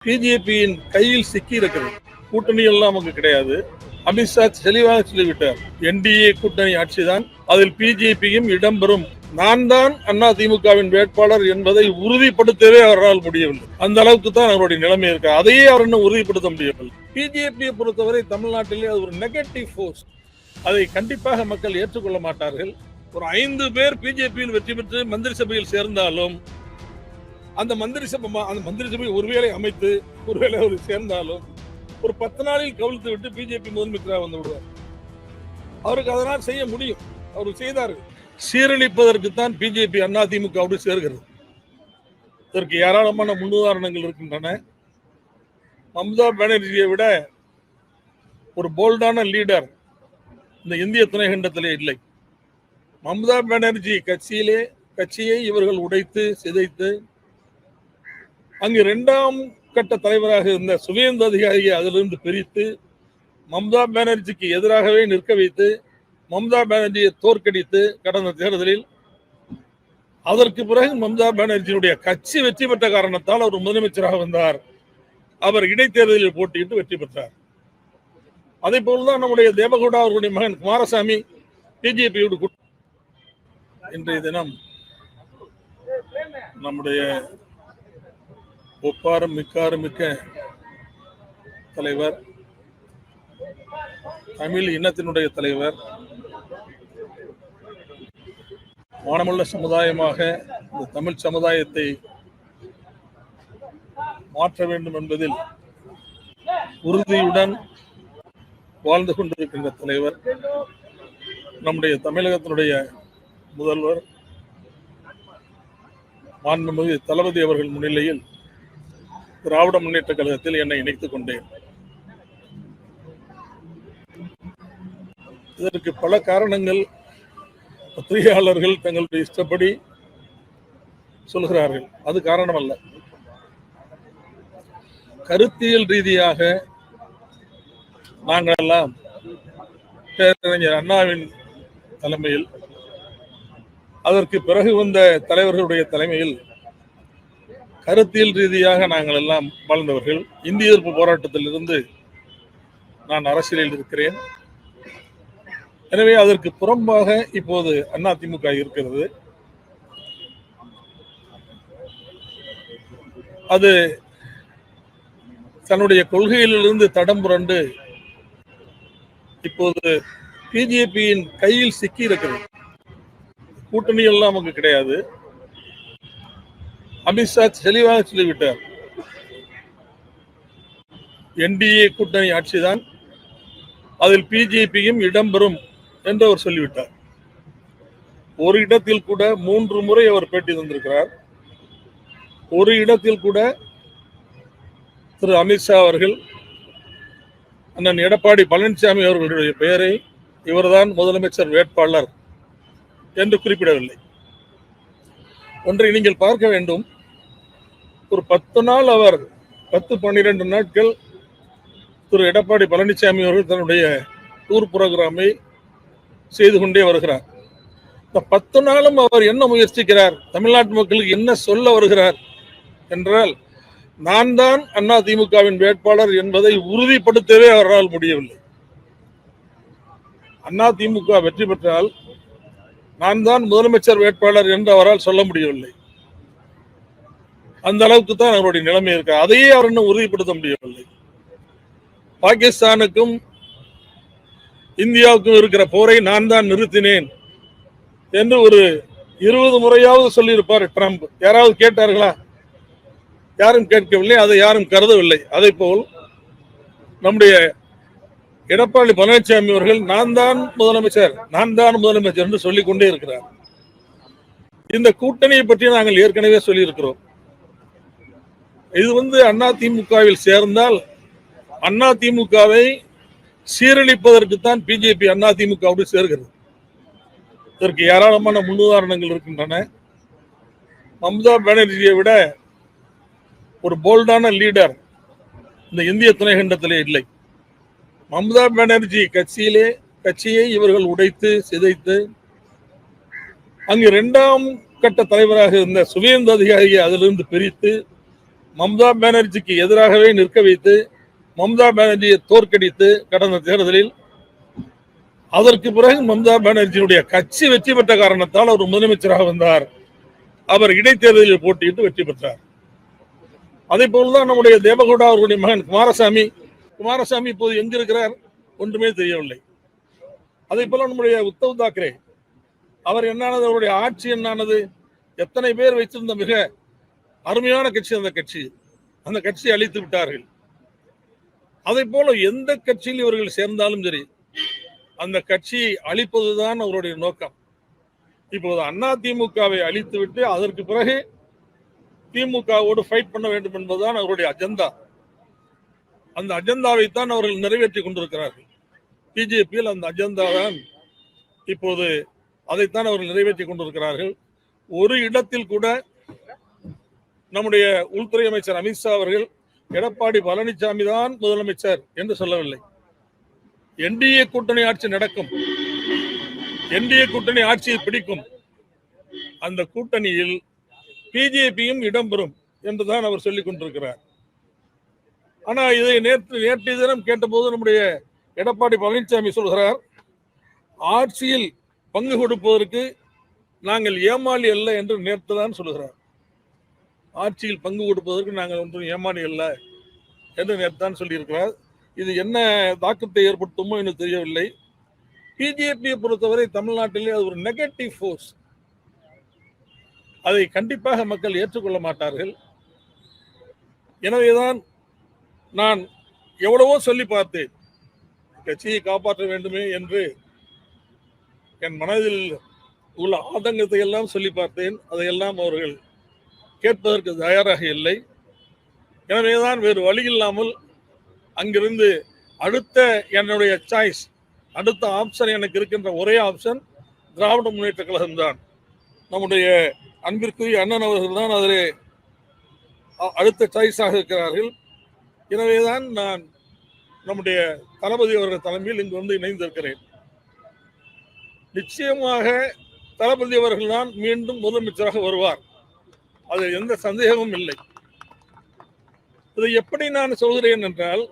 பிஜேபியின் கையில் சிக்கி இருக்கிறது. கூட்டணி எல்லாம் நமக்கு கிடையாது. அமித்ஷா தெளிவாக சொல்லிவிட்டார், என்டிஏ கூட்டணி ஆட்சிதான், அதில் பிஜேபியும் இடம்பெறும். நான் தான் அதிமுகவின் வேட்பாளர் என்பதை உறுதிப்படுத்தவே அவரால் முடியவில்லை. அந்த அளவுக்கு தான் அவருடைய நிலைமை இருக்கு. அதையே அவர் இன்னும் உறுதிப்படுத்த முடியவில்லை. பிஜேபியை பொறுத்தவரை தமிழ்நாட்டிலே அது ஒரு நெகட்டிவ் போர்ஸ். அதை கண்டிப்பாக மக்கள் ஏற்றுக்கொள்ள மாட்டார்கள். ஒரு 5 பேர் பிஜேபியில் வெற்றி பெற்று மந்திரி சபையில் சேர்ந்தாலும் அந்த மந்திரி சபை ஒருவேளை அமைத்து ஒருவேளை அவர் சேர்ந்தாலும் ஒரு 10 நாளில் கவிழ்த்து விட்டு பிஜேபி முதலமைச்சராக வந்து விடுவார். அவருக்கு அதனால் செய்ய முடியும். அவர் செய்தார்கள். சீரழிப்பதற்குத்தான் பிஜேபி அதிமுகவோடு சேர்கிறது. இதற்கு ஏராளமான முன்னுதாரணங்கள் இருக்கின்றன. மம்தா பானர்ஜியை விட ஒரு போல்டான லீடர் இந்த இந்திய துணைக்கண்டத்திலே இல்லை. மம்தா பானர்ஜி கட்சியை இவர்கள் உடைத்து சிதைத்து அங்கு 2ஆம் கட்ட தலைவராக இருந்த சுவேந்து அதிகாரியை அதிலிருந்து பிரித்து மம்தா பானர்ஜிக்கு எதிராகவே நிற்க வைத்து மம்தா பானர்ஜியை தோற்கடித்து கடந்த தேர்தலில் அதற்கு பிறகு மம்தா பானர்ஜியுடைய கட்சி வெற்றி பெற்ற காரணத்தால் அவர் முதலமைச்சராக வந்தார். அவர் இடைத்தேர்தலில் போட்டியிட்டு வெற்றி பெற்றார். அதே போலதான் நம்முடைய தேவகவுடா அவர்களுடைய மகன் குமாரசாமி பிஜேபியோடு. இன்றைய தினம் நம்முடைய ஒப்பாரும் மிக்காரும் மிக்க தலைவர், தமிழ் இனத்தினுடைய தலைவர், மானமுள்ள சமுதாயமாக இந்த தமிழ் சமுதாயத்தை மாற்ற வேண்டும் என்பதில் உறுதியுடன் வாழ்ந்து கொண்டிருக்கின்ற தலைவர், நம்முடைய தமிழகத்தினுடைய முதல்வர் மாண்புமிகு தளபதி அவர்கள் முன்னிலையில் திராவிட முன்னேற்ற கழகத்தில் என்னை இணைத்துக் கொண்டேன். இதற்கு பல காரணங்கள் பத்திரிகையாளர்கள் தங்களுடைய இஷ்டப்படி சொல்கிறார்கள். அது காரணம் அல்ல. கருத்தியல் ரீதியாக நாங்கள் எல்லாம் பேரறிஞர் அண்ணாவின் தலைமையில், அதற்கு பிறகு வந்த தலைவர்களுடைய தலைமையில் கருத்தியல் ரீதியாக நாங்கள் எல்லாம் வாழ்ந்தவர்கள். இந்திய எதிர்ப்பு போராட்டத்தில் இருந்து நான் அரசியலில் இருக்கிறேன். எனவே அதற்கு புறம்பாக இப்போது அதிமுக இருக்கிறது. அது தன்னுடைய கொள்கையிலிருந்து தடம் புரண்டு இப்போது பிஜேபியின் கையில் சிக்கி இருக்கிறது. கூட்டணி எல்லாம் நமக்கு கிடையாது. அமித்ஷா தெளிவாக சொல்லிவிட்டார், என்டிஏ கூட்டணி ஆட்சிதான், அதில் பிஜேபியும் இடம்பெறும் என்று அவர் சொல்லிவிட்டார். ஒரு இடத்தில் கூட 3 முறை அவர் பேட்டி தந்திருக்கிறார். ஒரு இடத்தில் கூட திரு அமித்ஷா அவர்கள் அண்ணன் எடப்பாடி பழனிசாமி அவர்களுடைய பெயரை இவர்தான் முதலமைச்சர் வேட்பாளர் என்று குறிப்பிடவில்லை. ஒன்றை நீங்கள் பார்க்க வேண்டும். ஒரு 10 நாள் அவர் 10-12 நாட்கள் திரு எடப்பாடி பழனிசாமி அவர்கள் தன்னுடைய டூர் புரோகிராமை செய்து கொண்டே வருகிறார். இந்த 10 நாளும் அவர் என்ன முயற்சிக்கிறார், தமிழ்நாட்டு மக்களுக்கு என்ன சொல்ல வருகிறார் என்றால், நான் தான் அதிமுகவின் வேட்பாளர் என்பதை உறுதிப்படுத்தவே அவரால் முடியவில்லை. அதிமுக வெற்றி பெற்றால் நான் தான் முதலமைச்சர் வேட்பாளர் என்று அவரால் சொல்ல முடியவில்லை. அந்த அளவுக்கு தான் அவருடைய நிலைமை இருக்கு. அதையே அவர் இன்னும் உறுதிப்படுத்த முடியவில்லை. பாகிஸ்தானுக்கும் இந்தியாவுக்கும் இருக்கிற போரை நான் தான் நிறுத்தினேன் என்று ஒரு 20 முறையாவது சொல்லியிருப்பார் ட்ரம்ப். யாராவது கேட்டார்களா? யாரும் கேட்கவில்லை. அதை யாரும் கருதவில்லை. அதே போல் நம்முடைய எடப்பாடி பழனிசாமி அவர்கள் நான் தான் முதலமைச்சர் என்று சொல்லிக் கொண்டே இருக்கிறார். இந்த கூட்டணியை பற்றி நாங்கள் ஏற்கனவே சொல்லியிருக்கிறோம். இது அதிமுகவில் சேர்ந்தால் அதிமுகவை சீரழிப்பதற்குத்தான் பிஜேபி அதிமுகவோடு சேர்கிறது. இதற்கு ஏராளமான முன்னுதாரணங்கள் இருக்கின்றன. மம்தா பானர்ஜியை விட ஒரு போல்டான லீடர் இந்த இந்திய துணைக்கண்டத்திலே இல்லை. மம்தா பானர்ஜி கட்சியை இவர்கள் உடைத்து சிதைத்து அங்கு 2ஆம் கட்ட தலைவராக இருந்த சுவேந்து அதிகாரியை அதிலிருந்து பிரித்து மம்தா பானர்ஜிக்கு எதிராகவே நிற்க வைத்து மம்தா பானர்ஜியை தோற்கடித்து கடந்த தேர்தலில் அதற்கு பிறகு மம்தா பானர்ஜியுடைய கட்சி வெற்றி பெற்ற காரணத்தால் அவர் முதலமைச்சராக வந்தார். அவர் இடைத்தேர்தலில் போட்டியிட்டு வெற்றி பெற்றார். அதே போலதான் நம்முடைய தேவகவுடா அவர்களுடைய மகன் குமாரசாமி இப்போது எங்க இருக்கிறார் ஒன்றுமே தெரியவில்லை. அதே போல நம்முடைய உத்தவ் தாக்கரே அவர் என்னானது, அவருடைய ஆட்சி என்னானது, எத்தனை பேர் வைத்திருந்த மிக அருமையான கட்சி அந்த கட்சியை அழித்து விட்டார்கள். அதே போல எந்த கட்சியில் இவர்கள் சேர்ந்தாலும் சரி அந்த கட்சியை அழிப்பதுதான் அவருடைய நோக்கம். இப்போது அதிமுகவை அழித்து விட்டு அதற்கு பிறகு திமுகவோடு ஃபைட் பண்ண வேண்டும் என்பதுதான் அவருடைய அஜெண்டா. அந்த அஜெண்டாவை தான் அவர்கள் நிறைவேற்றி கொண்டிருக்கிறார்கள். பிஜேபியில் அந்த அஜெண்டா தான் இப்போது அதைத்தான் அவர்கள் நிறைவேற்றி கொண்டிருக்கிறார்கள். ஒரு இடத்தில் கூட நம்முடைய உள்துறை அமைச்சர் அமித்ஷா அவர்கள் எடப்பாடி பழனிசாமி தான் முதலமைச்சர் என்று சொல்லவில்லை. என்டிஏ கூட்டணி ஆட்சி நடக்கும், என்டிஏ கூட்டணி ஆட்சியை பிடிக்கும், அந்த கூட்டணியில் பிஜேபியும் இடம்பெறும் என்றுதான் அவர் சொல்லிக் கொண்டிருக்கிறார். ஆனா இதை நேற்றைய தினம் கேட்டபோது நம்முடைய எடப்பாடி பழனிசாமி சொல்கிறார், ஆட்சியில் பங்கு கொடுப்பதற்கு நாங்கள் ஏமாளி அல்ல என்று நேற்று தான் சொல்கிறார். ஆட்சியில் பங்கு கொடுப்பதற்கு நாங்கள் ஒன்றும் ஏமாளி அல்ல என்று நேற்று தான் சொல்லியிருக்கிறார். இது என்ன தாக்கத்தை ஏற்படுத்துமோ என்று தெரியவில்லை. பிஜேபியை பொறுத்தவரை தமிழ்நாட்டிலே அது ஒரு நெகட்டிவ் ஃபோர்ஸ். அதை கண்டிப்பாக மக்கள் ஏற்றுக்கொள்ள மாட்டார்கள். எனவேதான் நான் எவ்வளவோ சொல்லி பார்த்தேன், கட்சியை காப்பாற்ற வேண்டுமே என்று என் மனதில் உள்ள ஆதங்கத்தை எல்லாம் சொல்லி பார்த்தேன். அதையெல்லாம் அவர்கள் கேட்பதற்கு தயாராக இல்லை. எனவேதான் வேறு வழி இல்லாமல் அங்கிருந்து அடுத்த என்னுடைய சாய்ஸ், அடுத்த ஆப்ஷன் எனக்கு இருக்கின்ற ஒரே ஆப்ஷன் திராவிட முன்னேற்ற கழகம் தான். நம்முடைய அன்பிற்குரிய அண்ணன் அவர்கள் தான் அதில் அடுத்த சாய்ஸாக இருக்கிறார்கள். எனவேதான் நான் நம்முடைய தளபதி அவர்கள் தலைமையில் இங்கு வந்து இணைந்திருக்கிறேன். நிச்சயமாக தளபதி அவர்கள் தான் மீண்டும் முதலமைச்சராக வருவார், அதில் எந்த சந்தேகமும் இல்லை. இதை எப்படி நான் சொல்கிறேன் என்றால்,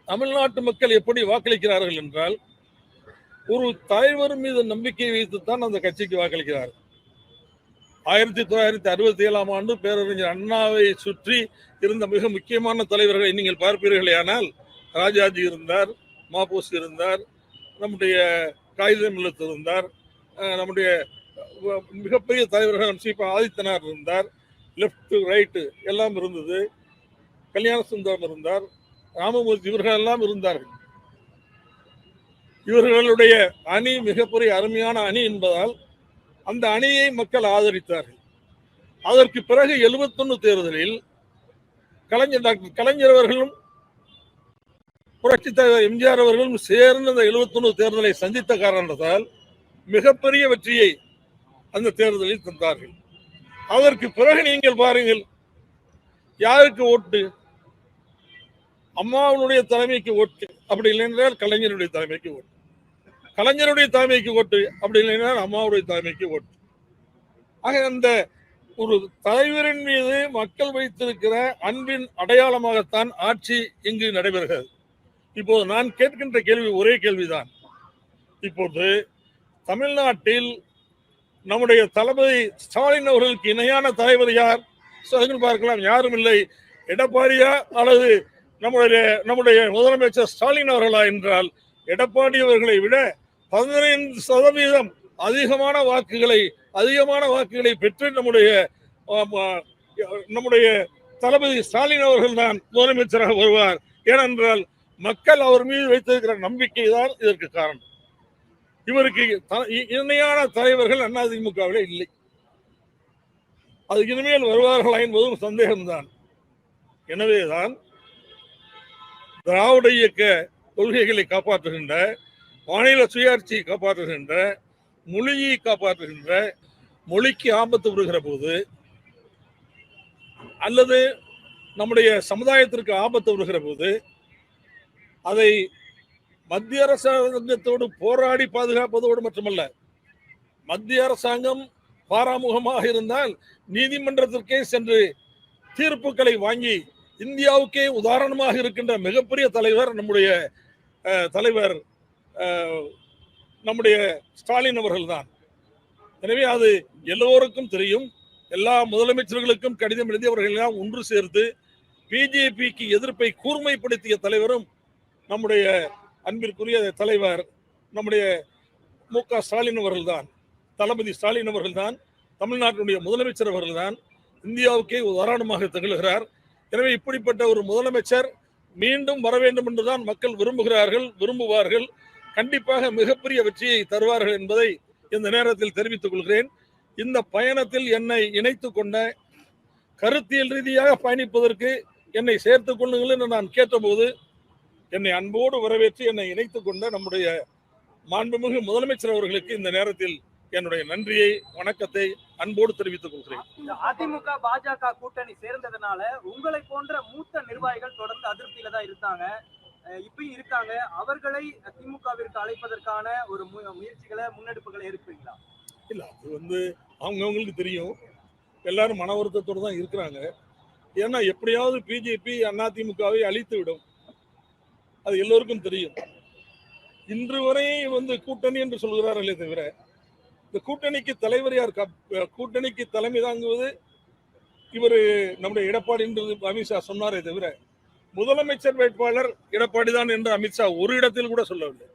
தமிழ்நாட்டு மக்கள் எப்படி வாக்களிக்கிறார்கள் என்றால், ஒரு தலைவர் மீது நம்பிக்கை வைத்துத்தான் அந்த கட்சிக்கு வாக்களிக்கிறார்கள். 1967ஆம் ஆண்டு பேரறிஞர் அண்ணாவை சுற்றி இருந்த மிக முக்கியமான தலைவர்களை நீங்கள் பார்ப்பீர்களேயானால், ராஜாஜி இருந்தார், மாபோசி இருந்தார், நம்முடைய காகிதம் இல்லத்து இருந்தார், நம்முடைய மிகப்பெரிய தலைவர்கள் சீபா ஆதித்தனார் இருந்தார், லெப்ட் ரைட்டு எல்லாம் இருந்தது, கல்யாண சுந்தரம் இருந்தார், ராமமூர்த்தி, இவர்கள் எல்லாம் இருந்தார்கள். இவர்களுடைய அணி மிகப்பெரிய அருமையான அணி என்பதால் அந்த அணியை மக்கள் ஆதரித்தார்கள். அதற்கு பிறகு 71 தேர்தலில் டாக்டர் கலைஞர் அவர்களும் புரட்சி தலைவர் எம்ஜிஆர் அவர்களும் சேர்ந்து அந்த 71 தேர்தலை சந்தித்த காரணத்தால் மிகப்பெரிய வெற்றியை அந்த தேர்தலில் தந்தார்கள். அதற்கு பிறகு நீங்கள் பாருங்கள், யாருக்கு ஓட்டு? அம்மாவுடைய தலைமைக்கு ஓட்டு, அப்படி இல்லைன்றால் கலைஞருடைய தலைமைக்கு ஓட்டு, கலைஞருடைய தலைமைக்கு ஓட்டு, அப்படி இல்லைன்றால் அம்மாவுடைய தலைமைக்கு ஓட்டு. ஆக அந்த ஒரு தலைவரின் மீது மக்கள் வைத்திருக்கிற அன்பின் அடையாளமாகத்தான் ஆட்சி இங்கு நடைபெறுகிறது. இப்போது நான் கேட்கின்ற கேள்வி ஒரே கேள்விதான். இப்போது தமிழ்நாட்டில் நம்முடைய தளபதி ஸ்டாலின் அவர்களுக்கு இணையான தலைவர் யார் சொல்லுங்கள் பார்க்கலாம். யாரும் இல்லை. எடப்பாடியா அல்லது நம்முடைய முதலமைச்சர் ஸ்டாலின் அவர்களா என்றால், எடப்பாடி அவர்களை விட 15% அதிகமான வாக்குகளை பெற்று நம்முடைய தளபதி ஸ்டாலின் அவர்கள் தான் முதலமைச்சராக வருவார். ஏனென்றால் மக்கள் அவர் மீது வைத்திருக்கிற நம்பிக்கை தான் இதற்கு காரணம். இவருக்கு இணையான தலைவர்கள் அதிமுகவிலே இல்லை. அது இனிமேல் வருவார்களா என்பதும் சந்தேகம்தான். எனவேதான் திராவிட இயக்க கொள்கைகளை காப்பாற்றுகின்ற, மாநில சுயாட்சியை காப்பாற்றுகின்ற, மொழியை காப்பாற்றுகின்ற, மொழிக்கு ஆபத்து வருகிற போது அல்லது நம்முடைய சமுதாயத்திற்கு ஆபத்து வருகிற போது அதை மத்திய அரசாங்கத்தோடு போராடி பாதுகாப்பதோடு மட்டுமல்ல, மத்திய அரசாங்கம் பாராமுகமாக இருந்தால் நீதிமன்றத்திற்கே சென்று தீர்ப்புகளை வாங்கி இந்தியாவுக்கே உதாரணமாக இருக்கின்ற மிகப்பெரிய தலைவர் நம்முடைய தலைவர் நம்முடைய ஸ்டாலின் அவர்கள் தான். எனவே அது எல்லோருக்கும் தெரியும். எல்லா முதலமைச்சர்களுக்கும் கடிதம் எழுதி அவர்கள் எல்லாம் ஒன்று சேர்த்து பிஜேபிக்கு எதிர்ப்பை கூர்மைப்படுத்திய தலைவரும் நம்முடைய அன்பிற்குரிய தலைவர் நம்முடைய மு.க. ஸ்டாலின் அவர்கள் தான். தளபதி ஸ்டாலின் அவர்கள் தான். தமிழ்நாட்டினுடைய முதலமைச்சர் அவர்கள் தான். இந்தியாவுக்கே உதாரணமாக திகழ்கிறார். எனவே இப்படிப்பட்ட ஒரு முதலமைச்சர் மீண்டும் வர வேண்டும் என்றுதான் மக்கள் விரும்புவார்கள். கண்டிப்பாக மிகப்பெரிய வெற்றியை தருவார்கள் என்பதை இந்த நேரத்தில் தெரிவித்துக் கொள்கிறேன். இந்த பயணத்தில் என்னை இணைத்துக் கொண்ட, கருத்தியல் ரீதியாக பயணிப்பதற்கு என்னை சேர்த்துக் கொள்ளுங்கள் என்று நான் கேட்டபோது என்னை அன்போடு வரவேற்று என்னை இணைத்துக் கொண்ட நம்முடைய மாண்புமிகு முதலமைச்சர் அவர்களுக்கு இந்த நேரத்தில் என்னுடைய நன்றியை, வணக்கத்தை அன்போடு தெரிவித்துக் கொள்கிறேன். அதிமுக பாஜக கூட்டணி சேர்ந்ததுனால உங்களை போன்ற மூத்த நிர்வாகிகள் தொடர்ந்து அதிருப்தியில தான் இருந்தாங்க, இப்பயும் இருக்காங்க. அவர்களை திமுகவிற்கு அழைப்பதற்கான ஒரு முயற்சிகளை, முன்னெடுப்புகளை எடுப்பீங்களா? இல்ல, அது அவங்களுக்கு தெரியும். எல்லாரும் மன வருத்தத்தோடு தான் இருக்கிறாங்க. ஏன்னா எப்படியாவது பிஜேபி அதிமுகவை அழித்து விடும், அது எல்லோருக்கும் தெரியும். இன்று வரை கூட்டணி என்று சொல்கிறார்களே தவிர இந்த கூட்டணிக்கு தலைவர் யார்? கூட்டணிக்கு தலைமை தாங்குவது இவர் நம்முடைய எடப்பாடி என்று அமித்ஷா சொன்னாரே தவிர முதலமைச்சர் வேட்பாளர் எடப்பாடி தான் என்று அமித்ஷா ஒரு இடத்தில் கூட சொல்லவில்லை.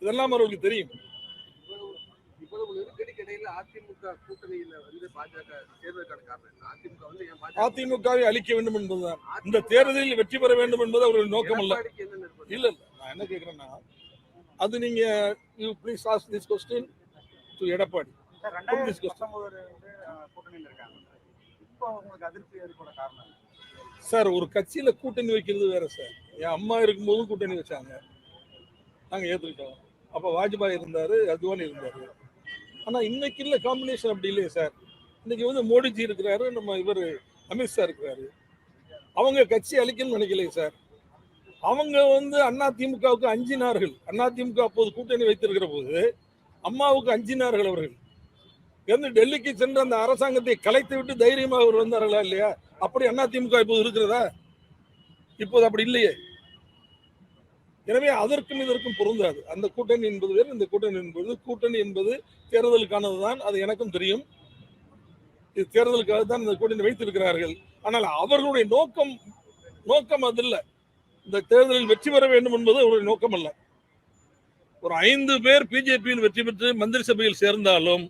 இதெல்லாம் அவர்களுக்கு தெரியும். அதிமுகவை அழிக்க வேண்டும் என்பதுதான் இந்த தேர்தலில் வெற்றி பெற வேண்டும் என்பது அவர்கள் நோக்கம் அல்ல. இல்ல, நான் என்ன கேட்கிறேன்னா, அது நீங்க please ask this question to Edappadi. Sir, ஒரு கட்சியில கூட்டணி வைக்கிறது வேற சார். என் அம்மா இருக்கும்போதும் கூட்டணி வச்சாங்க, நாங்க ஏத்துக்கிட்டோம். அப்ப வாஜ்பாய் இருந்தாரு, அத்வானி இருந்தாரு. ஆனா இன்னைக்கு இல்ல காம்பினேஷன் அப்படி இல்லையே சார். இன்னைக்கு மோடிஜி இருக்கிறாரு, நம்ம இவர் அமித்ஷா இருக்கிறாரு. அவங்க கட்சி அழிக்கணும்னு நினைக்கலையே சார். அவங்க அதிமுகவுக்கு அஞ்சினார்கள். அதிமுக அப்போது கூட்டணி வைத்திருக்கிற போது அம்மாவுக்கு அஞ்சினார்கள். அவர்கள் டெல்லிக்கு சென்று அந்த அரசாங்கத்தை கலைத்து விட்டு தைரியமாக அவர் வந்தார்களா இல்லையா? அப்படி அதிமுக இப்போது இருக்கிறதா? இப்போது அப்படி இல்லையே. எனவே அதற்கும் இதற்கும் பொருந்தாது. அந்த கூட்டணி என்பது வேறு, இந்த கூட்டணி என்பது தேர்தலுக்கானது தான். அது எனக்கும் தெரியும். இது தேர்தலுக்காக தான் இந்த கூட்டணி வைத்திருக்கிறார்கள். ஆனால் அவர்களுடைய நோக்கம் அது இல்லை. இந்த தேர்தலில் வெற்றி பெற வேண்டும் என்பது அவருடைய நோக்கம் அல்ல. ஒரு 5 பேர் பிஜேபியில் வெற்றி பெற்று மந்திரி சபையில் சேர்ந்தாலும்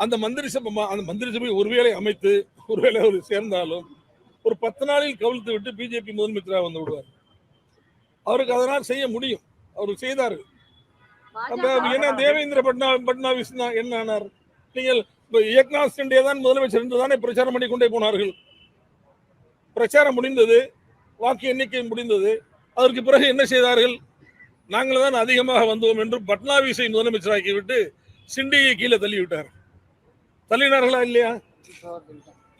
அந்த மந்திரி சபை ஒருவேளை அமைத்து ஒருவேளை அவர் சேர்ந்தாலும் ஒரு 10 நாளில் கவிழ்த்து விட்டு பிஜேபி முதலமைச்சராக வந்து விடுவார். அவருக்கு அதனால் செய்ய முடியும். அவர் செய்தார்கள். என்ன தேவேந்திர பட்னாவிஸ் என்ன ஆனார்? நீங்கள் ஏக்நாத் ஷிண்டே தான் முதலமைச்சர் என்று தானே பிரச்சாரம் பண்ணி கொண்டே போனார்கள். பிரச்சாரம் முடிந்தது, வாக்கு எண்ணிக்கை முடிந்தது. அதற்கு பிறகு என்ன செய்தார்கள்? நாங்கள் தான் அதிகமாக வந்தோம் என்று பட்னாவிஸை முதலமைச்சராக்கிவிட்டு ஷிண்டேயை கீழே தள்ளினார்களா இல்லையா?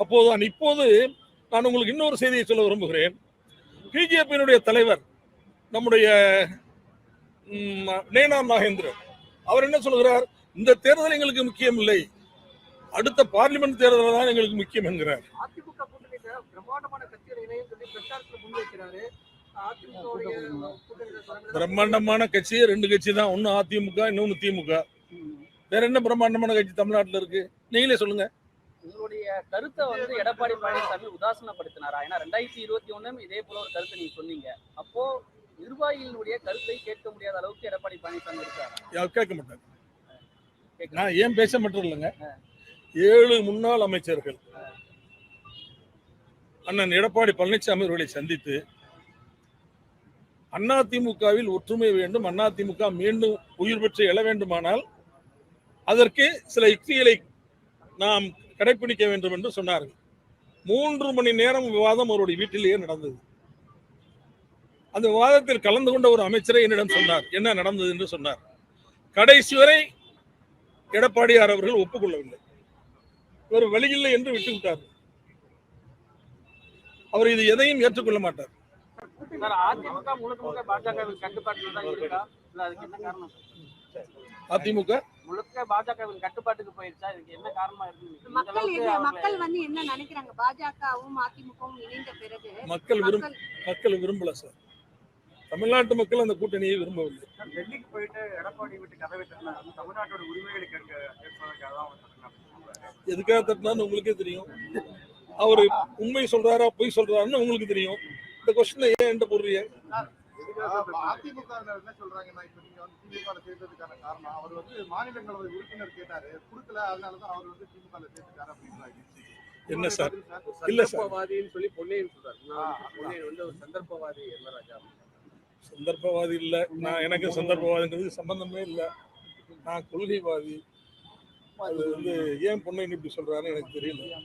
அப்போதுதான். இப்போது நான் உங்களுக்கு இன்னொரு செய்தியை சொல்ல விரும்புகிறேன். பிஜேபியினுடைய தலைவர் நம்முடைய நேனா நாகேந்திரன் அவர் என்ன சொல்கிறார்? இந்த தேர்தல் எங்களுக்கு முக்கியம் இல்லை, அடுத்த பார்லிமெண்ட் தேர்தல் தான் எங்களுக்கு முக்கியம் என்கிறார். பிரம்மாண்டமான கட்சியே 2 கட்சி தான். ஒன்னு அதிமுக, இன்னொன்னு திமுக. வேற என்ன பிரம்மாண்டமான கட்சி தமிழ்நாட்டில் இருக்கு? நீங்களே சொல்லுங்க. உங்களுடைய கருத்தை எடப்பாடி பழனிசாமி உதாசனப்படுத்தினாரா? ஏன்னா 2021 இதே போல ஒரு கருத்தை நீங்க சொன்னீங்க. அப்போ நிர்வாகிகளுடைய கருத்தை கேட்க முடியாத அளவுக்கு எடப்பாடி பழனிசாமி இருக்காரு. கேட்க மாட்டாங்க. நான் ஏன் பேச மட்டும் இல்லைங்க, 7 முன்னாள் அமைச்சர்கள் அண்ணன் எடப்பாடி பழனிசாமி அவர்களை சந்தித்து அதிமுகவில் ஒற்றுமை வேண்டும், அதிமுக மீண்டும் உயிர் பெற்று எழ வேண்டுமானால் அதற்கு சில யுக்திகளை நாம் கடைபிடிக்க வேண்டும் என்று சொன்னார்கள். 3 மணி நேரம் விவாதம் அவருடைய வீட்டிலேயே நடந்தது. அந்த விவாதத்தில் கலந்து கொண்ட ஒரு அமைச்சரை என்னிடம் சொன்னார், என்ன நடந்தது என்று சொன்னார். கடைசி வரை எடப்பாடியார் அவர்கள் ஒப்புக்கொள்ளவில்லை. வேறு வழியில்லை என்று விட்டுவிட்டார். அவர் இது எதையும் ஏற்றுக்கொள்ள மாட்டார். அதிமுக முழுக்க பாஜகவின் கட்டுப்பாட்டுக்கு போயிருச்சா? இதுக்கு என்ன காரணமா இருக்கு? இந்த மக்கள் அளவுக்கு எது- அவர்களை மக்கள் வந்து என்ன நினைக்கிறாங்க? பாஜகவும் அதிமுகவும் இணைந்த பிறகு மக்கள் விரும்பல சார். தமிழ்நாட்டு மக்கள் அந்த கூட்டணியை விரும்பவில்லை. டெல்லிக்கு போயிட்டு எடப்பாடி விட்டு கதவை தட்டினார். தமிழ்நாட்டோட உரிமைகளை கேட்பதற்காக தான் அவர் தட்டினார். எதுக்காக தட்டினான்னு உங்களுக்கே தெரியும். அவரு உண்மை சொல்றாரா பொய் சொல்றாருன்னு உங்களுக்கு தெரியும். இந்த கொஸ்டினை ஏன் என்கிட்ட போடுறீங்க? அதிமுக என்ன சொல்றாங்கன்னா, இப்ப நீங்க வந்து திமுக சேர்த்ததுக்கான காரணம் அவர் வந்து மாநிலங்களவை உறுப்பினர் கேட்டாரு, கொடுக்கல, அதனாலதான் அவர் வந்து திமுக சேர்த்துட்டாரு அப்படின்றாங்க. என்ன சார்? இல்ல சார், சந்தர்ப்பவாதின்னு சொல்லி பொன்னையன் சொல்றாரு. பொன்னையன் வந்து ஒரு சந்தர்ப்பவாதி எம் ராஜா. சந்தர்ப்பவாதி இல்ல. நான் எனக்கு சந்தர்ப்பவாதிங்கிறது சம்பந்தமே இல்ல. நான் கொள்கைவாதி. அது வந்து ஏன் பொன்னையன் இப்படி சொல்றாருன்னு எனக்கு தெரியல.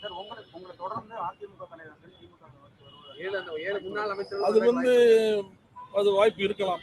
சார், உங்களை தொடர்ந்து அதிமுக தலைவர்கள் திமுக ஏழு முன்னாள் அமைச்சர்கள் அது வந்து அது வாய்ப்பு இருக்கலாம்.